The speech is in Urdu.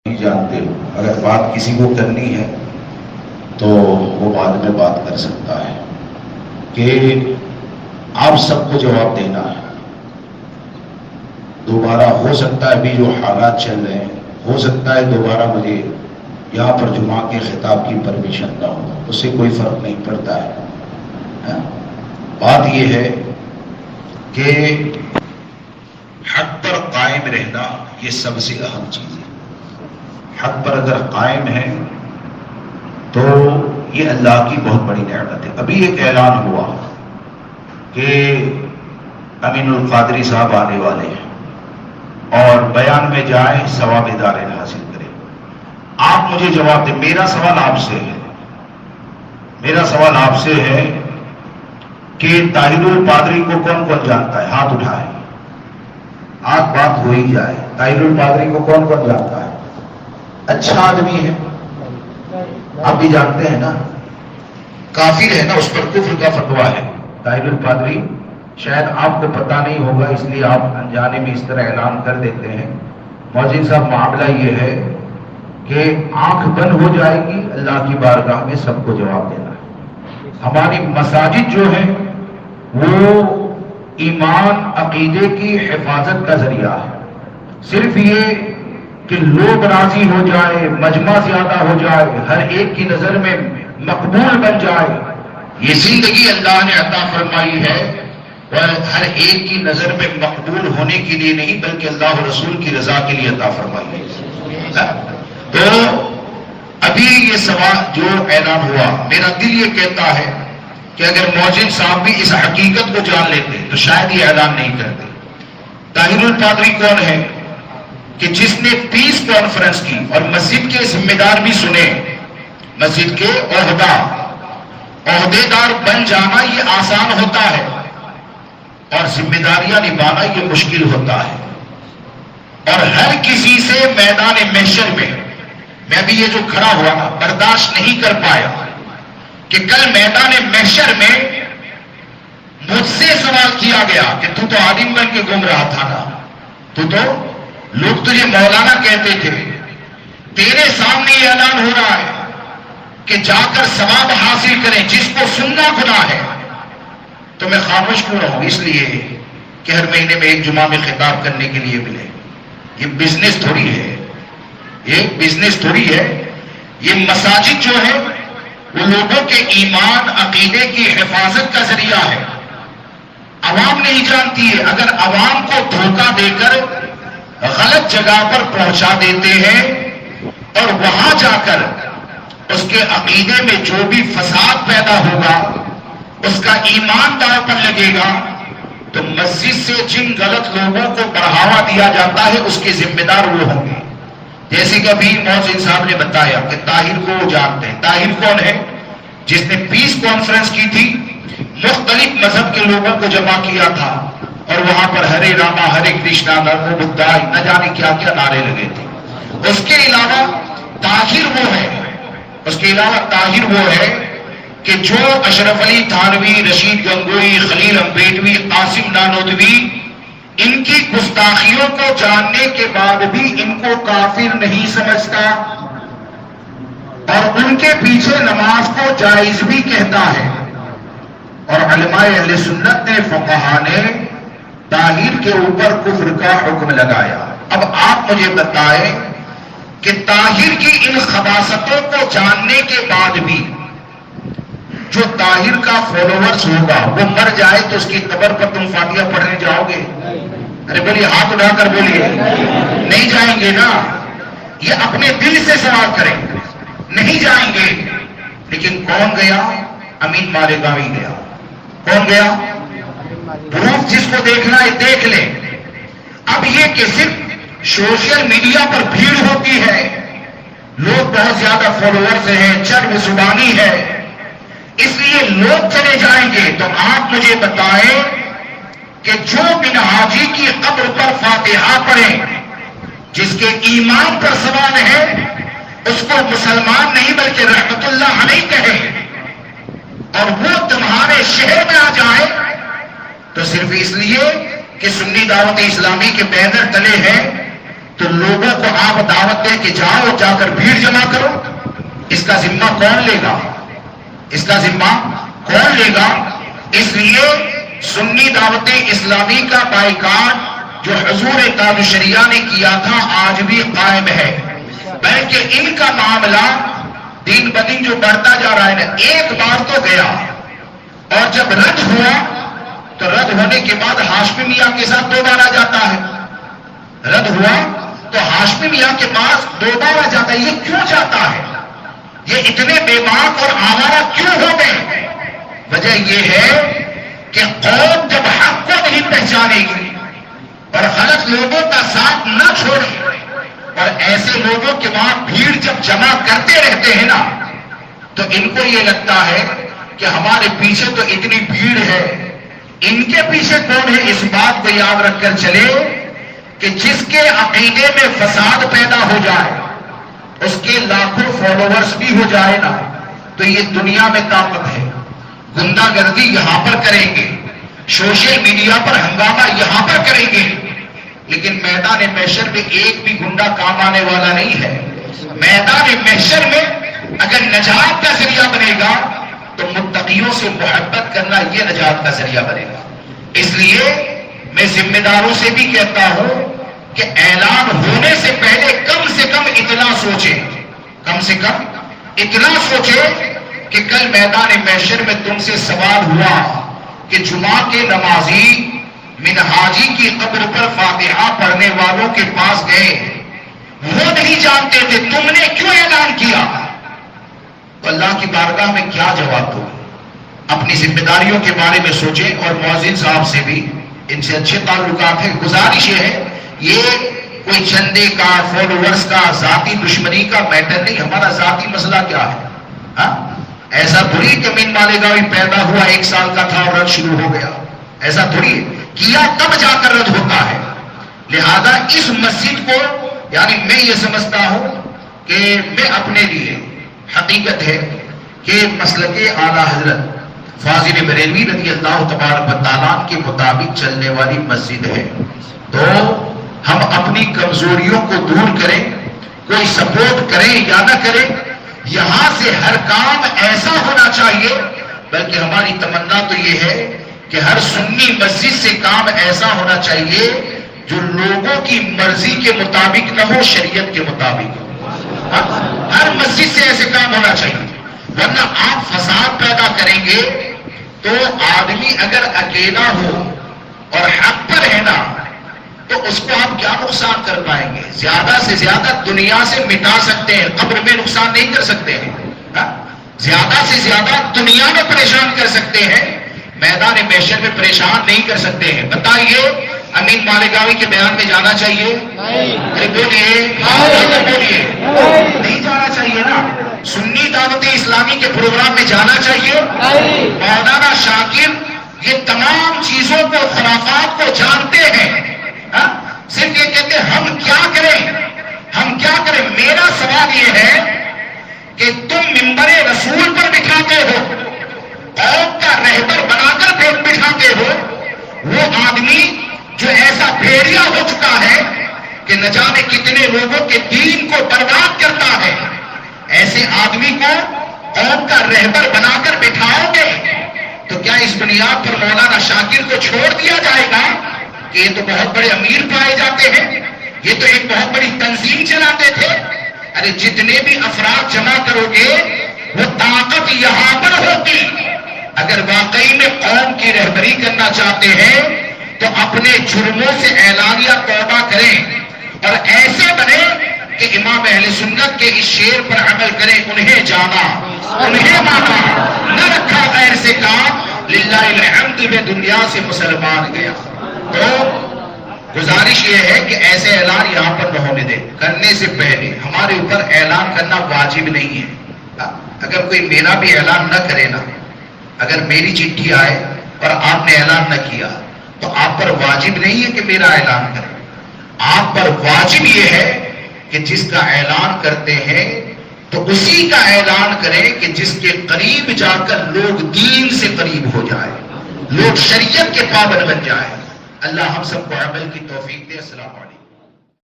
نہیں جانتے، اگر بات کسی کو کرنی ہے تو وہ بعد میں بات کر سکتا ہے کہ آپ سب کو جواب دینا ہے۔ دوبارہ ہو سکتا ہے ابھی جو حالات چل رہے ہیں، ہو سکتا ہے دوبارہ مجھے یہاں پر جمعہ کے خطاب کی پرمیشن نہ ہو، اس سے کوئی فرق نہیں پڑتا ہے۔ بات یہ ہے کہ حق پر قائم رہنا یہ سب سے اہم چیز ہے۔ حق پر اگر قائم ہے تو یہ اللہ کی بہت بڑی نعمت ہے۔ ابھی ایک اعلان ہوا کہ امین القادری صاحب آنے والے ہیں اور بیان میں جائیں، ثواب ادارے حاصل کریں۔ آپ مجھے جواب دیں، میرا سوال آپ سے ہے، میرا سوال آپ سے ہے کہ طاہر القادری کو کون کون جانتا ہے؟ ہاتھ اٹھائے، آج بات ہو ہی جائے۔ طاہر القادری کو کون کون جانتا ہے؟ اچھا آدمی ہے، آپ بھی جانتے ہیں نا، کافر ہے نا، اس پر کفر کا فتویٰ ہے طاہر القادری۔ شاید آپ کو پتا نہیں ہوگا اس لیے آپ انجانے میں اس طرح اعلان کر دیتے ہیں۔ مؤذن صاحب، معاملہ یہ ہے کہ آنکھ بند ہو جائے گی، اللہ کی بارگاہ میں سب کو جواب دینا ہے۔ ہماری مساجد جو ہیں وہ ایمان عقیدے کی حفاظت کا ذریعہ ہے۔ صرف یہ کہ لوگ راضی ہو جائے، مجمع زیادہ ہو جائے، ہر ایک کی نظر میں مقبول بن جائے، یہ زندگی اللہ نے عطا فرمائی ہے، اور ہر ایک کی نظر میں مقبول ہونے کے لیے نہیں بلکہ اللہ و رسول کی رضا کے لیے عطا فرمائی ہے۔ تو ابھی یہ سوال جو اعلان ہوا، میرا دل یہ کہتا ہے کہ اگر مؤذن صاحب بھی اس حقیقت کو جان لیتے تو شاید یہ اعلان نہیں کرتے۔ طاہر القادری کون ہے کہ جس نے پیس کانفرنس کی، اور مسجد کے ذمہ دار بھی سنے، مسجد کے عہدے دار بن جانا یہ آسان ہوتا ہے اور ذمہ داریاں نبھانا یہ مشکل ہوتا ہے، اور ہر کسی سے میدان محشر میں بھی یہ جو کھڑا ہوا نا برداشت نہیں کر پایا کہ کل میدان محشر میں مجھ سے سوال کیا گیا کہ تو عالم بن کے گھوم رہا تھا نا، تو لوگ تجھے مولانا کہتے تھے، تیرے سامنے یہ اعلان ہو رہا ہے کہ جا کر ثواب حاصل کریں، جس کو سننا گناہ ہے، تو میں خاموش کیوں رہوں؟ اس لیے کہ ہر مہینے میں ایک جمعہ میں خطاب کرنے کے لیے ملے۔ یہ بزنس تھوڑی ہے، یہ بزنس تھوڑی ہے۔ یہ مساجد جو ہے وہ لوگوں کے ایمان عقیدے کی حفاظت کا ذریعہ ہے۔ عوام نہیں جانتی ہے، اگر عوام کو دھوکہ دے کر غلط جگہ پر پہنچا دیتے ہیں اور وہاں جا کر اس کے عقیدے میں جو بھی فساد پیدا ہوگا، اس کا ایمان داؤ پر لگے گا، تو مسجد سے جن غلط لوگوں کو بڑھاوا دیا جاتا ہے اس کے ذمہ دار وہ ہوں گے۔ جیسے کہ ابھی مؤذن صاحب نے بتایا کہ طاہر کو وہ جانتے ہیں۔ طاہر کون ہے؟ جس نے پیس کانفرنس کی تھی، مختلف مذہب کے لوگوں کو جمع کیا تھا اور وہاں پر ہرے راما ہرے کرشنا نمو بدھائے نہ جانے کیا کیا نعرے لگے تھے۔ اس کے علاوہ طاہر وہ ہے، اس کے علاوہ طاہر وہ ہے کہ جو اشرف علی تھانوی، رشید گنگوئی، خلیل امبیڈوی، قاسم نانوتوی، ان کی گستاخیوں کو جاننے کے بعد بھی ان کو کافر نہیں سمجھتا اور ان کے پیچھے نماز کو جائز بھی کہتا ہے۔ اور علماء اہل سنت نے، فقہا نے طاہر کے اوپر کفر کا حکم لگایا۔ اب آپ مجھے بتائیں کہ طاہر کی ان خباثتوں کو جاننے کے بعد بھی جو طاہر کا فالوورز ہوگا وہ مر جائے تو اس کی قبر پر تم فاتحہ پڑھنے جاؤ گے؟ ارے بولیے، ہاتھ اٹھا کر بولیے، نہیں جائیں گے نا؟ یہ اپنے دل سے سوال کریں، نہیں جائیں گے۔ لیکن کون گیا؟ امین مالیگاوی گیا۔ کون گیا؟ پروف جس کو دیکھنا ہے دیکھ لے۔ اب یہ کہ صرف سوشل میڈیا پر بھیڑ ہوتی ہے، لوگ بہت زیادہ فالوورز ہیں، چرب زبانی ہے، اس لیے لوگ چلے جائیں گے۔ تو آپ مجھے بتائیں کہ جو بن حاجی کی قبر پر فاتحہ پڑھیں، جس کے ایمان پر سوال ہے، اس کو مسلمان نہیں بلکہ رحمت اللہ علیہ کہیں، اور وہ تمہارے شہر میں آ جائے تو صرف اس لیے کہ سنی دعوت اسلامی کے بینر تلے ہیں تو لوگوں کو آپ دعوت دیں کہ جاؤ جا کر بھیڑ جمع کرو، اس کا ذمہ کون لے گا؟ اس کا ذمہ کون لے گا؟ اس لیے سنی دعوت اسلامی کا بائیکاٹ جو حضور قادشریہ نے کیا تھا آج بھی قائم ہے، بلکہ ان کا معاملہ دن بدن جو بڑھتا جا رہا ہے نا، ایک بار تو گیا اور جب رد ہوا تو رد ہونے کے بعد ہاشمی میاں کے ساتھ دوبارہ جاتا ہے، رد ہوا تو ہاشمی میاں کے پاس دوبارہ جاتا ہے۔ یہ کیوں جاتا ہے؟ یہ اتنے بے باک اور آوارہ کیوں ہو گئے؟ وجہ یہ ہے کہ قوم جب حق کو نہیں پہچانے گی اور غلط لوگوں کا ساتھ نہ چھوڑے اور ایسے لوگوں کے وہاں بھیڑ جب جمع کرتے رہتے ہیں نا، تو ان کو یہ لگتا ہے کہ ہمارے پیچھے تو اتنی بھیڑ ہے، ان کے پیچھے کون ہے؟ اس بات کو یاد رکھ کر چلے کہ جس کے عقیدے میں فساد پیدا ہو جائے، اس کے لاکھوں فالوورز بھی ہو جائے نا، تو یہ دنیا میں طاقت ہے۔ گنڈا گردی یہاں پر کریں گے، سوشل میڈیا پر ہنگامہ یہاں پر کریں گے، لیکن میدان محشر میں ایک بھی گنڈا کام آنے والا نہیں ہے۔ میدان محشر میں اگر نجات کا ذریعہ بنے گا تو متقیوں سے محبت کرنا یہ نجات کا ذریعہ بنے گا۔ اس لیے میں ذمہ داروں سے بھی کہتا ہوں کہ اعلان ہونے سے پہلے کم سے کم اتنا سوچیں، کم سے کم اتنا سوچیں کہ کل میدان محشر میں تم سے سوال ہوا کہ جمعہ کے نمازی منہاجی کی قبر پر فاتحہ پڑھنے والوں کے پاس گئے، وہ نہیں جانتے تھے، تم نے کیوں اعلان کیا؟ تو اللہ کی بارگاہ میں کیا جواب دو؟ اپنی ذمہ داریوں کے بارے میں سوچیں، اور مؤذن صاحب سے بھی ان سے اچھے تعلقات ہیں۔ گزارش یہ ہے، یہ کوئی چندے کا، فالوورز کا، ذاتی دشمنی کا میٹر نہیں، ہمارا ذاتی مسئلہ کیا ہے؟ ہاں ایسا تھوڑی کہ مین مالیگاؤں پیدا ہوا 1 سال کا تھا اور رد شروع ہو گیا، ایسا تھوڑی ہے، کیا تب جا کر رد ہوتا ہے۔ لہذا اس مسجد کو، یعنی میں یہ سمجھتا ہوں کہ میں اپنے لیے، حقیقت ہے کہ مسلک اعلیٰ حضرت فاضل بریلوی رضی اللہ تبارک و تعالیٰ کے مطابق چلنے والی مسجد ہے، تو ہم اپنی کمزوریوں کو دور کریں، کوئی سپورٹ کریں یا نہ کریں، یہاں سے ہر کام ایسا ہونا چاہیے، بلکہ ہماری تمنا تو یہ ہے کہ ہر سنی مسجد سے کام ایسا ہونا چاہیے جو لوگوں کی مرضی کے مطابق نہ ہو، شریعت کے مطابق ہو۔ ہر مسجد سے ایسے کام ہونا چاہیے، ورنہ آپ فساد پیدا کریں گے تو آدمی اگر اکیلا ہو اور حق پر ہے نا، تو اس کو آپ کیا نقصان کر پائیں گے؟ زیادہ سے زیادہ دنیا سے مٹا سکتے ہیں، قبر میں نقصان نہیں کر سکتے ہیں، زیادہ سے زیادہ دنیا میں پریشان کر سکتے ہیں، میدان محشر میں پریشان نہیں کر سکتے ہیں۔ بتائیے امین مالیگاوی کے بیان میں جانا چاہیے؟ بولیے بولیے، نہیں جانا چاہیے نا؟ سنی دعوت اسلامی کے پروگرام میں جانا چاہیے؟ مولانا شاکر یہ تمام چیزوں کو، خرافات کو جانتے ہیں، صرف یہ کہتے ہیں ہم کیا کریں، ہم کیا کریں۔ میرا سوال یہ ہے کہ تم منبر رسول پر بٹھاتے ہو، قوم کا رہبر بنا کر بٹھاتے ہو، وہ آدمی جو ایسا بھیڑیا ہو چکا ہے کہ نہ جانے کتنے لوگوں کے دین کو برباد کرتا ہے، ایسے آدمی کو قوم کا رہبر بنا کر بٹھاؤ گے تو کیا اس بنیاد پر مولانا شاکر کو چھوڑ دیا جائے گا کہ یہ تو بہت بڑے امیر پائے جاتے ہیں، یہ تو ایک بہت بڑی تنظیم چلاتے تھے؟ ارے جتنے بھی افراد جمع کرو گے وہ طاقت یہاں پر ہوتی۔ اگر واقعی میں قوم کی رہبری کرنا چاہتے ہیں تو اپنے جرموں سے اعلانیہ توبہ کریں اور ایسے بنے کہ امام اہل سنت کے اس شعر پر عمل کریں، انہیں جانا انہیں مانا، نہ رکھا غیر سے کام، للہ الحمد میں دنیا سے مسلمان گیا۔ تو گزارش یہ ہے کہ ایسے اعلان یہاں پر نہ ہونے دیں۔ کرنے سے پہلے ہمارے اوپر اعلان کرنا واجب نہیں ہے، اگر کوئی میرا بھی اعلان نہ کرے نا، اگر میری چٹھی آئے اور آپ نے اعلان نہ کیا تو آپ پر واجب نہیں ہے کہ میرا اعلان کریں، آپ پر واجب یہ ہے کہ جس کا اعلان کرتے ہیں تو اسی کا اعلان کریں کہ جس کے قریب جا کر لوگ دین سے قریب ہو جائے، لوگ شریعت کے پابند بن جائے۔ اللہ ہم سب کو عمل کی توفیق دے۔ السلام علیکم۔